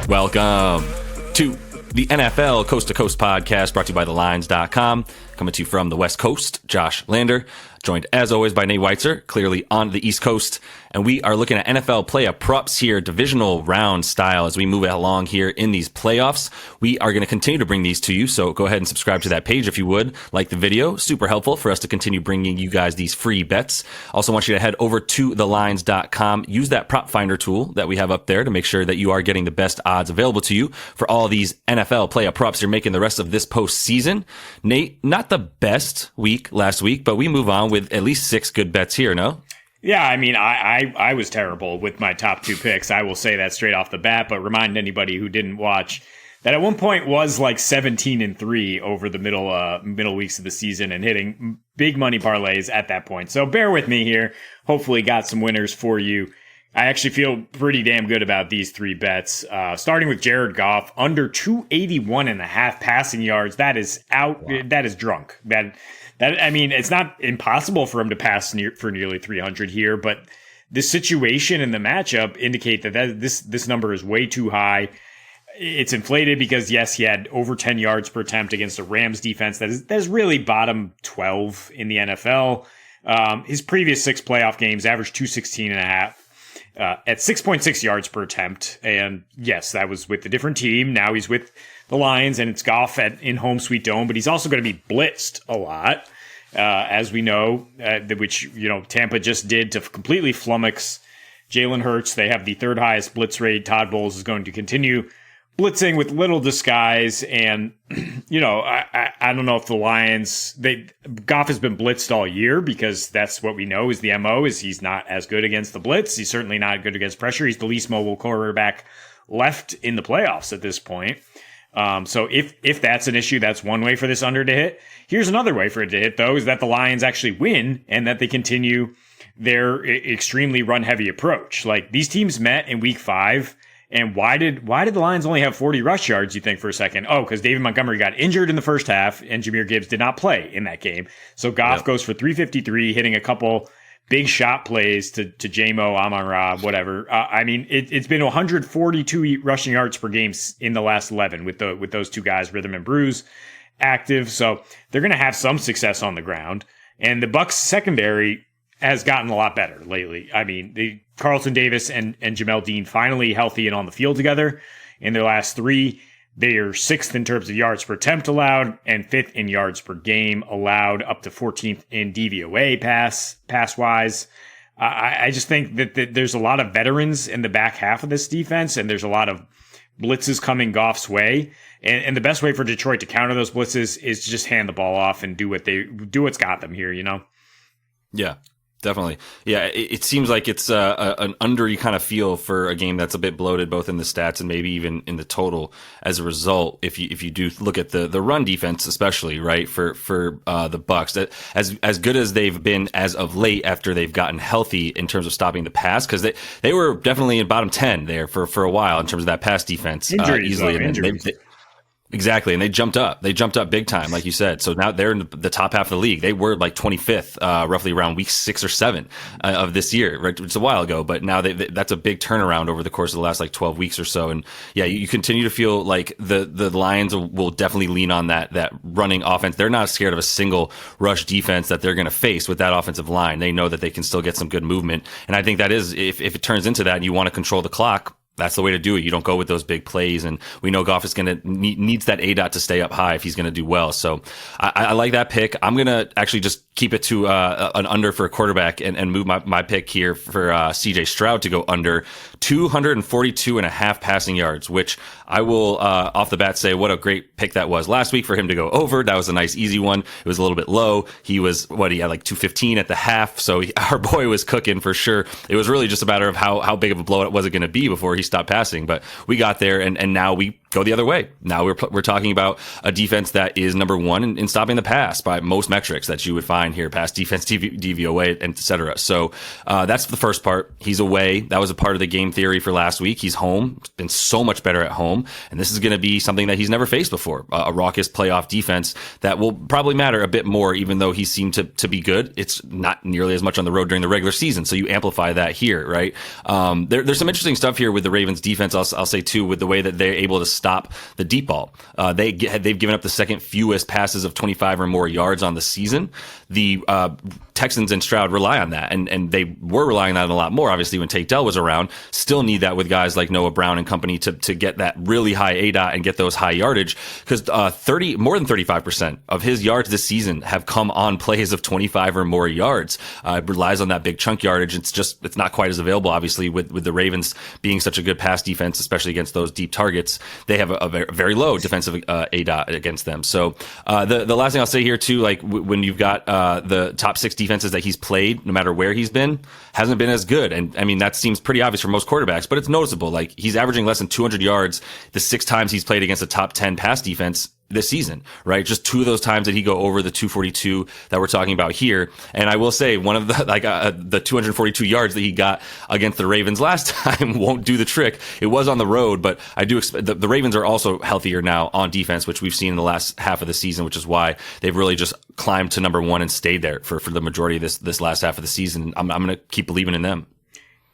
Welcome to the NFL Coast to Coast podcast brought to you by thelines.com. Coming to you from the West Coast, Josh Lander, joined as always by Nate Weitzer, clearly on the East Coast. And we are looking at NFL playoff props here, divisional round style, as we move along here in these playoffs. We are going to continue to bring these to you, so go ahead and subscribe to that page if you would. Like the video, super helpful for us to continue bringing you guys these free bets. Also want you to head over to thelines.com. Use that prop finder tool that we have up there to make sure that you are getting the best odds available to you for all these NFL playoff props you're making the rest of this postseason. Nate, not the best week last week, but we move on with at least 6 good bets here, no? Yeah, I mean, I was terrible with my top 2 picks. I will say that straight off the bat, but remind anybody who didn't watch that at one point was like 17-3 over the middle weeks of the season and hitting big money parlays at that point. So bear with me here. Hopefully got some winners for you. I actually feel pretty damn good about these 3 bets. Starting with Jared Goff, under 281.5 passing yards. That is out. Wow. That is drunk. That I mean, it's not impossible for him to pass for nearly 300 here, but the situation and the matchup indicate that this number is way too high. It's inflated because, yes, he had over 10 yards per attempt against a Rams defense that is really bottom 12 in the NFL. His previous 6 playoff games averaged 216.5 at 6.6 yards per attempt. And yes, that was with a different team. Now he's with the Lions, and it's Goff in home sweet dome, but he's also going to be blitzed a lot, as we know, which Tampa just did to completely flummox Jalen Hurts. They have the 3rd highest blitz rate. Todd Bowles is going to continue blitzing with little disguise, and I don't know if the Lions, Goff has been blitzed all year because that's what we know is the MO. Is he's not as good against the blitz. He's certainly not good against pressure. He's the least mobile quarterback left in the playoffs at this point. So if that's an issue, that's one way for this under to hit. Here's another way for it to hit, though, is that the Lions actually win and that they continue their extremely run-heavy approach. Like, these teams met in week 5, and why did the Lions only have 40 rush yards, you think, for a second? Oh, because David Montgomery got injured in the first half, and Jahmyr Gibbs did not play in that game. So Goff goes for 353, hitting a couple big shot plays to J-Mo, Amon-Ra, whatever. I mean, it's been 142 rushing yards per game in the last 11 with those 2 guys, Rhythm and Bruce, active. So they're going to have some success on the ground. And the Bucs secondary has gotten a lot better lately. I mean, Carlton Davis and Jamel Dean finally healthy and on the field together. In their last 3, they are 6th in terms of yards per attempt allowed and 5th in yards per game allowed, up to 14th in DVOA pass-wise. I just think that there's a lot of veterans in the back half of this defense, and there's a lot of blitzes coming Goff's way. And the best way for Detroit to counter those blitzes is to just hand the ball off and do what's got them here, Yeah. Definitely. Yeah, it seems like it's an under you kind of feel for a game that's a bit bloated, both in the stats and maybe even in the total. As a result, if you do look at the run defense, especially right for the Bucs, that as good as they've been as of late after they've gotten healthy in terms of stopping the pass, because they were definitely in bottom 10 there for a while in terms of that pass defense easily. Exactly, and they jumped up. They jumped up big time, like you said. So now they're in the top half of the league. They were like 25th, roughly around week 6 or 7 of this year. Right, it's a while ago, but now that's a big turnaround over the course of the last like 12 weeks or so. And yeah, you continue to feel like the Lions will definitely lean on that running offense. They're not scared of a single rush defense that they're going to face with that offensive line. They know that they can still get some good movement, and I think that is if it turns into that, and you want to control the clock, that's the way to do it. You don't go with those big plays, and we know Goff is going to needs that ADOT to stay up high if he's going to do well. So I like that pick. I'm going to actually just keep it to an under for a quarterback and move my pick here for CJ Stroud to go under 242.5 passing yards, which I will off the bat say what a great pick that was last week for him to go over. That was a nice easy one. It was a little bit low. He had like 215 at the half, so our boy was cooking for sure. It was really just a matter of how big of a blowout was it going to be before he stopped passing, but we got there, and now we go the other way. Now we're talking about a defense that is number one in stopping the pass by most metrics that you would find here, pass defense, DVOA, and et cetera. So that's the first part. He's away. That was a part of the game theory for last week. He's home. Been so much better at home. And this is going to be something that he's never faced before. A raucous playoff defense that will probably matter a bit more, even though he seemed to be good. It's not nearly as much on the road during the regular season. So you amplify that here, right? There's some interesting stuff here with the Ravens defense. I'll say too, with the way that they're able to stop the deep ball. They've given up the second fewest passes of 25 or more yards on the season. The Texans and Stroud rely on that, and they were relying on that a lot more, obviously, when Tate Dell was around. Still need that with guys like Noah Brown and company to get that really high ADOT and get those high yardage, because more than 35% of his yards this season have come on plays of 25 or more yards. It relies on that big chunk yardage. It's not quite as available, obviously, with the Ravens being such a good pass defense, especially against those deep targets. They have a very low defensive ADOT against them. So the last thing I'll say here too, like when you've got the top 6 defenses that he's played, no matter where he's been, hasn't been as good. And I mean, that seems pretty obvious for most quarterbacks, but it's noticeable. Like, he's averaging less than 200 yards the 6 times he's played against a top 10 pass defense this season, right? Just 2 of those times that he go over the 242 that we're talking about here. And I will say, one of the 242 yards that he got against the Ravens last time won't do the trick. It was on the road, but I do expect the Ravens are also healthier now on defense, which we've seen in the last half of the season, which is why they've really just climbed to number 1 and stayed there for the majority of this last half of the season. I'm going to keep believing in them.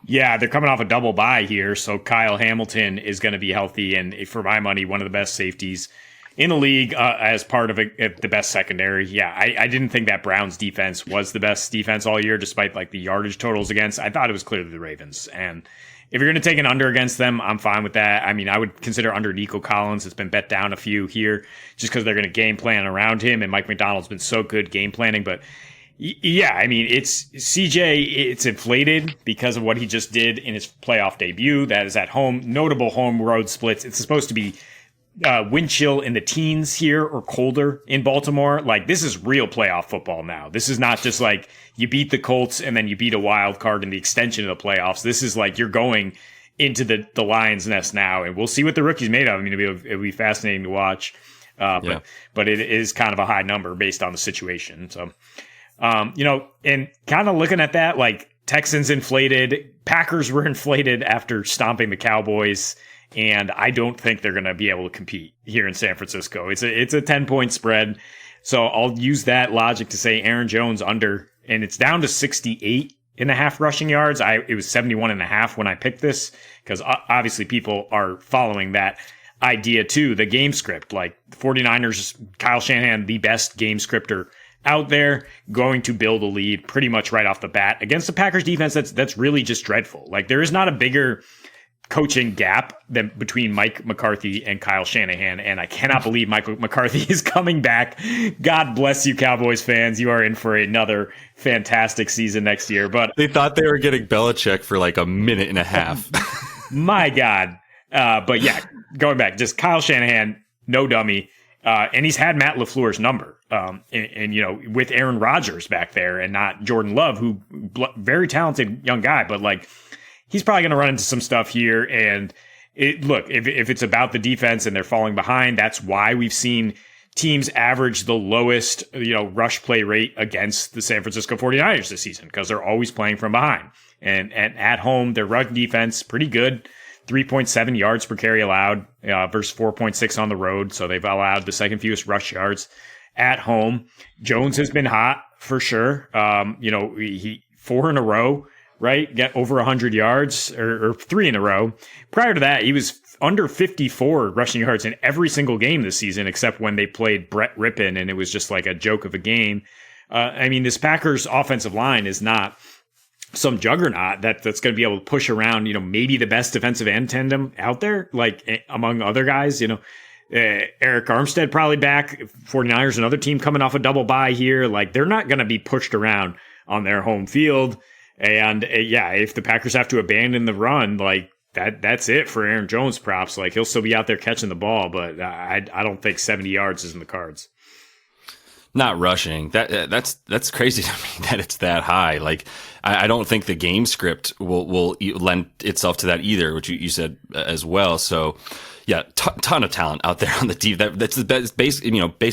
Yeah, they're coming off a double bye here, so Kyle Hamilton is going to be healthy, and for my money, one of the best safeties in the league as part of the best secondary. Yeah, I didn't think that Browns defense was the best defense all year, despite like the yardage totals against. I thought it was clearly the Ravens. And if you're going to take an under against them, I'm fine with that. I mean, I would consider under Nico Collins. It's been bet down a few here just because they're going to game plan around him. And Mike McDonald's been so good game planning. But yeah, I mean, it's CJ, it's inflated because of what he just did in his playoff debut. That is at home, notable home road splits. It's supposed to be wind chill in the teens here or colder in Baltimore. Like, this is real playoff football now. This is not just like you beat the Colts and then you beat a wild card in the extension of the playoffs. This is like you're going into the lion's nest now, and we'll see what the rookie's made of. I mean, it'll be fascinating to watch. But it is kind of a high number based on the situation. So, and kind of looking at that, like, Texans inflated, Packers were inflated after stomping the Cowboys. And I don't think they're going to be able to compete here in San Francisco. It's a 10-point spread. So I'll use that logic to say Aaron Jones under, and it's down to 68.5 rushing yards. It was 71.5 when I picked this, because obviously people are following that idea too. The game script, like the 49ers, Kyle Shanahan, the best game scripter out there, going to build a lead pretty much right off the bat against the Packers defense. That's really just dreadful. Like, there is not a bigger coaching gap between Mike McCarthy and Kyle Shanahan, and I cannot believe Michael McCarthy is coming back. God bless you, Cowboys fans. You are in for another fantastic season next year. But they thought they were getting Belichick for like a minute and a half. My God. But yeah, going back, just Kyle Shanahan, no dummy. And he's had Matt LaFleur's number. And with Aaron Rodgers back there and not Jordan Love, who very talented young guy, but like, he's probably going to run into some stuff here. And if it's about the defense and they're falling behind, that's why we've seen teams average the lowest, rush play rate against the San Francisco 49ers this season, because they're always playing from behind. And at home, their run defense, pretty good. 3.7 yards per carry allowed versus 4.6 on the road. So they've allowed the second fewest rush yards at home. Jones has been hot for sure. He 4 in a row. Right? Get over 100 yards or 3 in a row. Prior to that, he was under 54 rushing yards in every single game this season, except when they played Brett Rippon, and it was just like a joke of a game. I mean, this Packers offensive line is not some juggernaut that's going to be able to push around, maybe the best defensive end tandem out there, like among other guys, Eric Armstead probably back. 49ers, another team coming off a double bye here. Like, they're not going to be pushed around on their home field. And if the Packers have to abandon the run, like that's it for Aaron Jones props. Like, he'll still be out there catching the ball, but I don't think 70 yards is in the cards. Not rushing. That's crazy to me that it's that high. Like, I don't think the game script will lend itself to that either, which you said as well. So, yeah, ton of talent out there on the team. That's the best, basically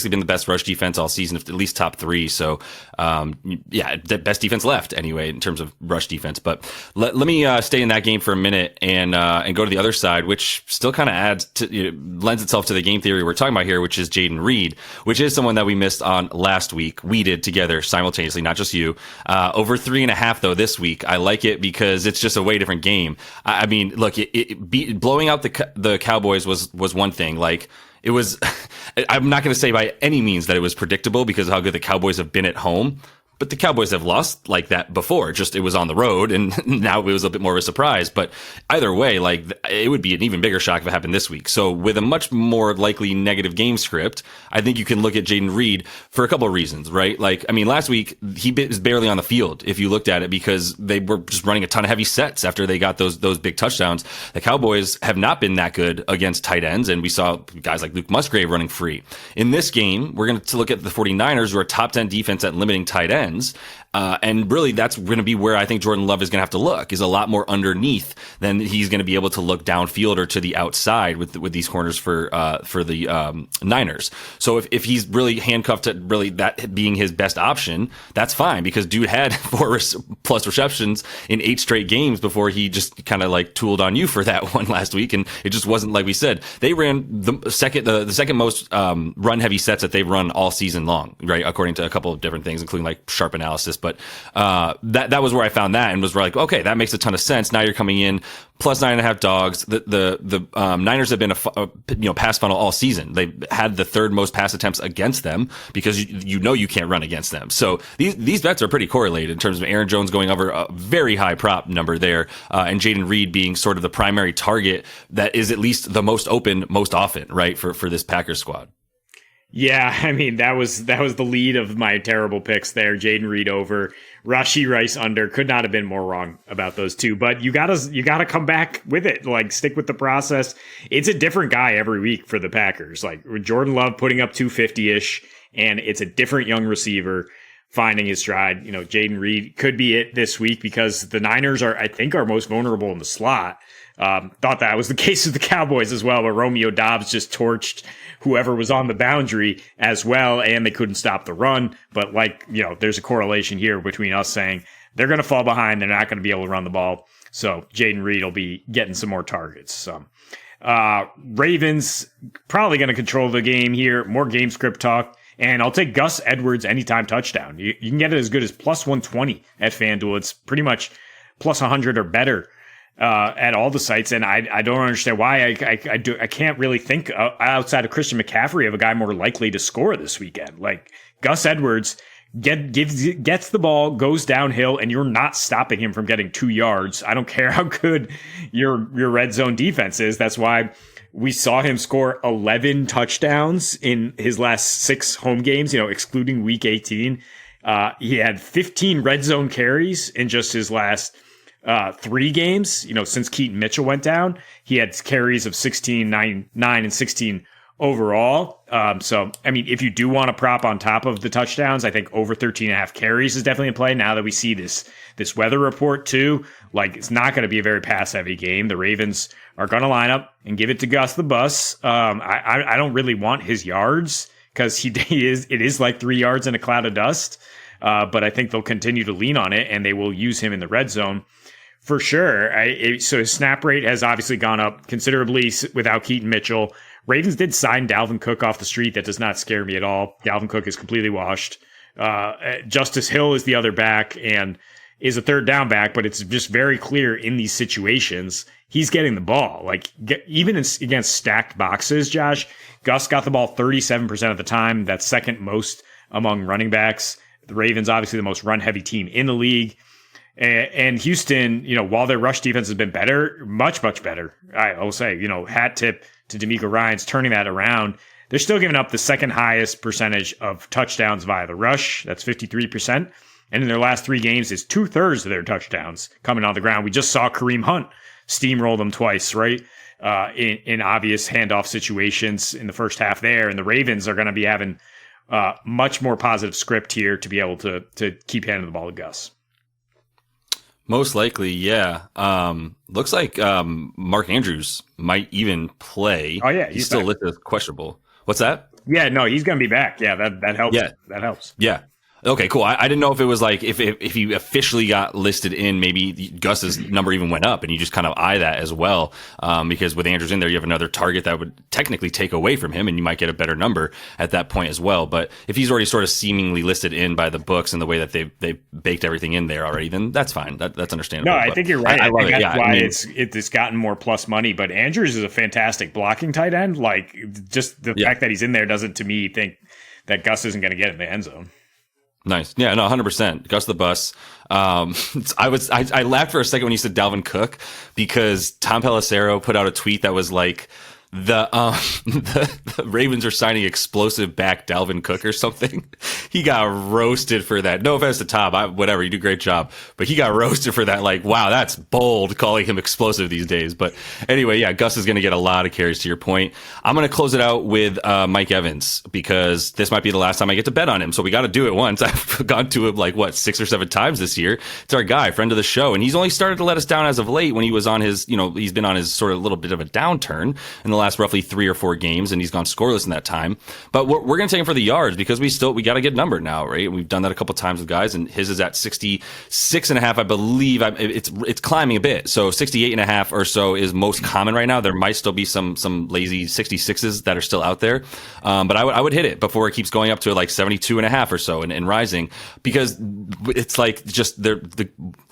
been the best rush defense all season, at least top three. So, yeah, the best defense left anyway in terms of rush defense. But let me stay in that game for a minute and go to the other side, which still kind of lends itself to the game theory we're talking about here, which is Jayden Reed, which is someone that we missed on last week. We did together simultaneously, not just you. Over 3.5 though this week. I like it because it's just a way different game. I mean, look, blowing out the Cowboys was one thing. Like, it was, I'm not going to say by any means that it was predictable because of how good the Cowboys have been at home. But the Cowboys have lost like that before. Just it was on the road, and now it was a bit more of a surprise. But either way, like, it would be an even bigger shock if it happened this week. So with a much more likely negative game script, I think you can look at Jayden Reed for a couple of reasons, right? Like, I mean, last week he was barely on the field if you looked at it because they were just running a ton of heavy sets after they got those big touchdowns. The Cowboys have not been that good against tight ends, and we saw guys like Luke Musgrave running free. In this game, we're going to look at the 49ers, who are top 10 defense at limiting tight ends. And really, that's going to be where I think Jordan Love is going to have to look, is a lot more underneath than he's going to be able to look downfield or to the outside with these corners for the Niners. So if he's really handcuffed to really that being his best option, that's fine, because dude had 4+ receptions in 8 straight games before he just kind of like tooled on you for that one last week, and it just wasn't like we said. They ran the second most run heavy sets that they've run all season long, right? According to a couple of different things, including like sharp analysis. But that was where I found that and was like, okay, that makes a ton of sense. Now you're coming in plus 9.5 dogs. The Niners have been a pass funnel all season. They had the 3rd most pass attempts against them because you can't run against them. So these bets are pretty correlated in terms of Aaron Jones going over a very high prop number there, and Jayden Reed being sort of the primary target that is at least the most open most often, right, for this Packers squad. Yeah, I mean, that was the lead of my terrible picks there. Jayden Reed over, Rashee Rice under. Could not have been more wrong about those two. But you gotta come back with it. Like, stick with the process. It's a different guy every week for the Packers. Like, Jordan Love putting up 250-ish, and it's a different young receiver finding his stride. You know, Jayden Reed could be it this week because the Niners are, I think, most vulnerable in the slot. Thought that was the case with the Cowboys as well, where Romeo Doubs just torched whoever was on the boundary as well, and they couldn't stop the run. But there's a correlation here between us saying they're going to fall behind, they're not going to be able to run the ball. So Jayden Reed will be getting some more targets. So Ravens probably going to control the game here. More game script talk. And I'll take Gus Edwards anytime touchdown. You can get it as good as plus 120 at FanDuel. It's pretty much plus 100 or better at all the sites, and I don't understand why. I can't really think outside of Christian McCaffrey of a guy more likely to score this weekend. Like, Gus Edwards gets the ball, goes downhill, and you're not stopping him from getting 2 yards. I don't care how good your red zone defense is. That's why we saw him score 11 touchdowns in his last 6 home games, excluding week 18. He had 15 red zone carries in just his last 3 games, since Keaton Mitchell went down. He had carries of 16, 9, and 16 overall. So, I mean, if you do want to prop on top of the touchdowns, I think over 13.5 carries is definitely in play now that we see this weather report too. Like, it's not going to be a very pass heavy game. The Ravens are going to line up and give it to Gus the Bus. I don't really want his yards because it is like 3 yards in a cloud of dust. But I think they'll continue to lean on it, and they will use him in the red zone for sure. So his snap rate has obviously gone up considerably without Keaton Mitchell. Ravens did sign Dalvin Cook off the street. That does not scare me at all. Dalvin Cook is completely washed. Justice Hill is the other back and is a 3rd down back, but it's just very clear in these situations he's getting the ball. Like, even against stacked boxes, Josh, Gus got the ball 37% of the time. That's 2nd most among running backs. The Ravens, obviously the most run-heavy team in the league. And Houston, while their rush defense has been better, much, much better, I will say, hat tip to D'Amico Ryans turning that around. They're still giving up the 2nd highest percentage of touchdowns via the rush. That's 53%. And in their last 3 games, it's 2/3 of their touchdowns coming on the ground. We just saw Kareem Hunt steamroll them twice, right? In obvious handoff situations in the first half there. And the Ravens are going to be having much more positive script here to be able to keep handing the ball to Gus. Most likely, yeah. Looks like Mark Andrews might even play. Oh yeah, He's he's still back. listed as questionable. What's that? Yeah, no, he's gonna be back. Yeah, that helps. Yeah, That helps. yeah. Okay, cool. I didn't know if it was like if he officially got listed in, maybe Gus's number even went up, and you just kind of eye that as well. Because with Andrews in there, you have another target that would technically take away from him, and you might get a better number at that point as well. But if he's already sort of seemingly listed in by the books and the way that they baked everything in there already, then that's fine. That's understandable. No, I think you're right. I love think it. that's Yeah, why I mean, it's gotten more plus money. But Andrews is a fantastic blocking tight end. Like just the fact that he's in there doesn't, to me, think that Gus isn't going to get in the end zone. Nice. Yeah, no, 100%. Gus the bus. I laughed for a second when you said Dalvin Cook because Tom Pelissero put out a tweet that was like, the Ravens are signing explosive back Dalvin Cook or something. He got roasted for that. No offense to Tom, whatever, you do a great job, but he got roasted for that. Like, wow, that's bold calling him explosive these days. But anyway, yeah, Gus is going to get a lot of carries to your point. I'm going to close it out with Mike Evans because this might be the last time I get to bet on him. So we got to do it once. I've gone to him like 6 or 7 times this year. It's our guy, friend of the show, and he's only started to let us down as of late when he was on his, he's been on his sort of little bit of a downturn in the last roughly 3 or 4 games, and he's gone scoreless in that time. But we're going to take him for the yards because we got to get numbered now, right? We've done that a couple times with guys, and his is at 66.5, I believe. It's climbing a bit, so 68.5 or so is most common right now. There might still be some lazy 66s that are still out there, but I would hit it before it keeps going up to like 72.5 or so and rising, because it's like just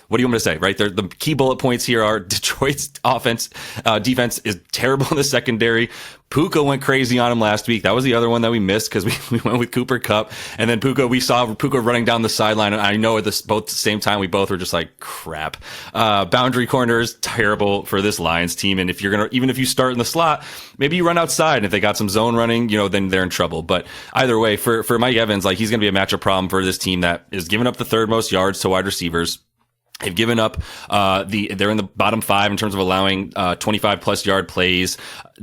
what do you want me to say, right? The key bullet points here are Detroit's defense is terrible in the secondary. Puka went crazy on him last week. That was the other one that we missed because we went with Cooper Kupp. And then we saw Puka running down the sideline. And I know at both the same time, we both were just like, crap. Boundary corners, terrible for this Lions team. And even if you start in the slot, maybe you run outside. And if they got some zone running, then they're in trouble. But either way, for Mike Evans, like, he's going to be a matchup problem for this team that is giving up the 3rd most yards to wide receivers. They've given up, they're in the bottom 5 in terms of allowing, 25 plus yard plays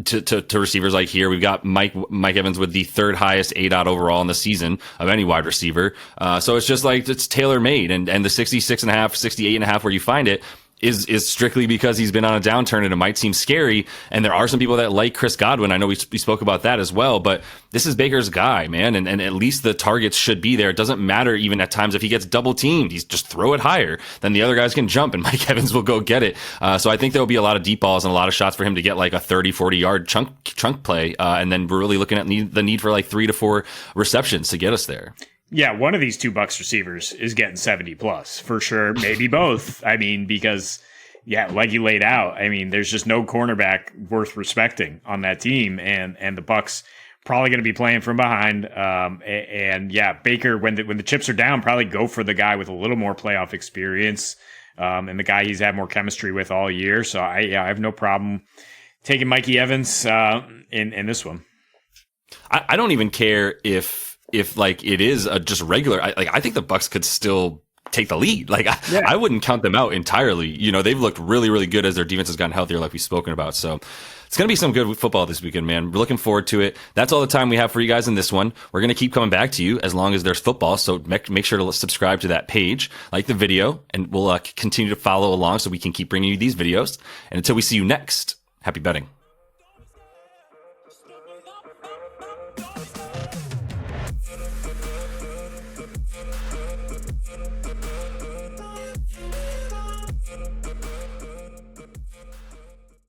to receivers. Like here, we've got Mike Evans with the 3rd highest ADOT overall in the season of any wide receiver. So it's just like, it's tailor made, and the 66.5, 68.5 where you find it is strictly because he's been on a downturn, and it might seem scary. And there are some people that like Chris Godwin. I know we spoke about that as well, but this is Baker's guy, man. And at least the targets should be there. It doesn't matter even at times if he gets double teamed, he's just throw it higher. Then the other guys can jump and Mike Evans will go get it. So I think there'll be a lot of deep balls and a lot of shots for him to get like a 30, 40 yard chunk play. And then we're really looking at the need for like 3 to 4 receptions to get us there. Yeah, one of these 2 Bucs receivers is getting 70 plus for sure. Maybe both. I mean, because like you laid out, I mean, there's just no cornerback worth respecting on that team, and the Bucs probably going to be playing from behind. And Baker, when the chips are down, probably go for the guy with a little more playoff experience, and the guy he's had more chemistry with all year. So I have no problem taking Mikey Evans in this one. I don't even care if like it is a just regular. I think the Bucs could still take the lead. Like I wouldn't count them out entirely. They've looked really, really good as their defense has gotten healthier, like we've spoken about. So it's going to be some good football this weekend, man. We're looking forward to it. That's all the time we have for you guys in this one. We're going to keep coming back to you as long as there's football. So make sure to subscribe to that page, like the video, and we'll continue to follow along so we can keep bringing you these videos. And until we see you next, happy betting.